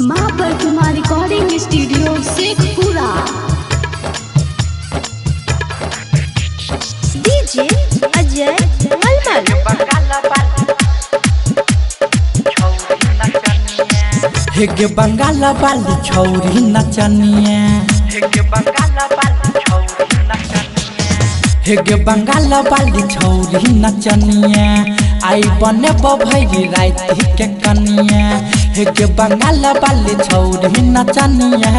माँ Pratima recording studio Shekhpura. DJ Ajay Malmal. हेगे बंगाल वाली छौरी नचनिया, हेगे बंगाल वाली छौरी नचनिया, आई बने भैरी रात के कनिया। हेगे बंगाल वाली छौरी नचनिया,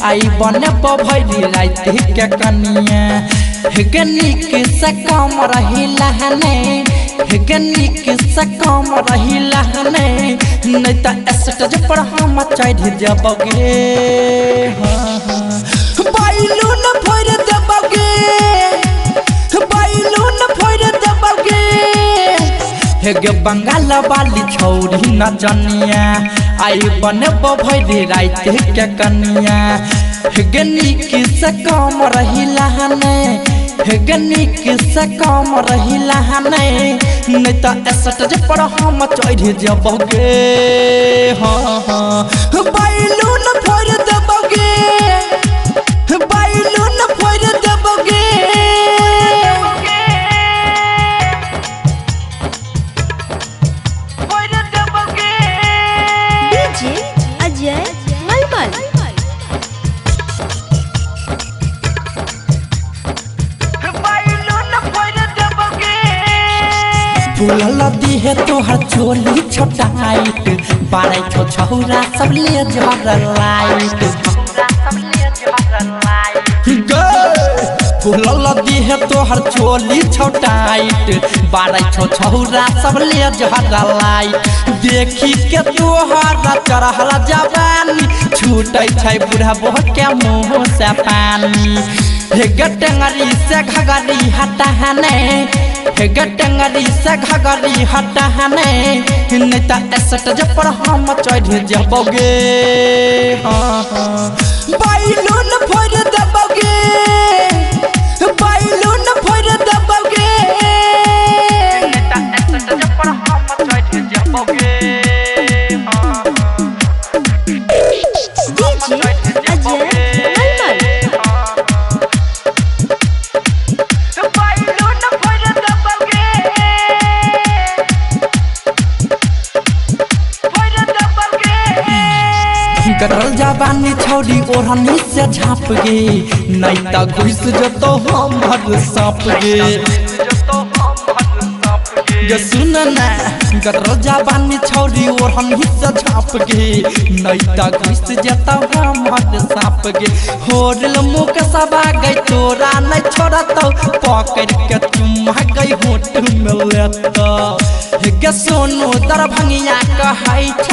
आई बने भैरी रात के कनिया। हेगे निक से कम रही लहने, हेगे निक से कम रही लहने, नहीं तो स्टेज पर हम चढ़ जबगे। बैलून फोड़ देबगे, बैलून फोड़ देबगे। हेगे बंगाल वाली छौरी नचनिया, आई बने भैरी रात के कनिया। हेगे निक से कम रही लहने, हेगे निक से कम रही लहने, नहीं तो स्टेज पर हम चढ़ जबगे। बैलून फोड़ देबगे, बैलून फोड़ देबगे। डीजे अजय मलमल। फूल दी है तोहर चोली छोटाइट, बारह छो छौरा सब ले जहर लाइट। फूल दी है तोहर चोली छोटाइट, बारह छो छौरा सब ले जहर लाइट। देखी के तोहर चढ़ल जवानी, छूटे छै बूढ़ा के मुँह से पानी। हेगे टेंगरी से घगरी हटाने, हेगे टेंगरी से घगरी हटाने, नहीं तो स्टेज पर हम चढ़ जबगे। बैलून फोड़ देबगे, बैलून फोड़ देबगे। स्टेज पर हम चढ़ जबगे। डीजे अजय मलमल। करल जवानी छौरी ओढ़नी से झाँप गे, नहीं तो घुस जतो हमर साप गे। सुन ना करल जवानी छौरी ओढ़नी से झाँप गे, नहीं तो घुस जतो हमर साप गे। होरल मुख सबा गई तोरा नहीं छोड़तो, पकड़ के चुम्मा गई होठ में लेतो। हेगे सोनू दरभंगिया कहै छ,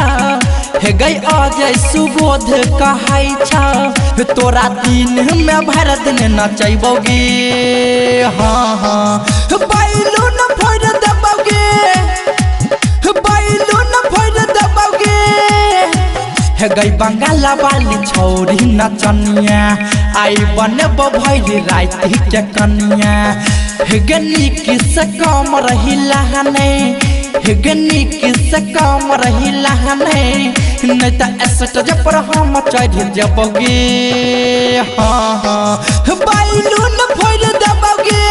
हेगे अजय सुबोध कहै छ, तोरा दिन में भर दिन नचैबोगे। बैलून फोड़ देबगे, बैलून फोड़ देबगे। हेगे बंगाल वाली छौरी नचनिया, आई बने भैरी रात के कनिया। हेगे निक से कम रही लहने, हेगे निक से कम रही लहने, नहीं तो स्टेज पर हम चढ़ जबगे। बैलून फोड़ देबगे।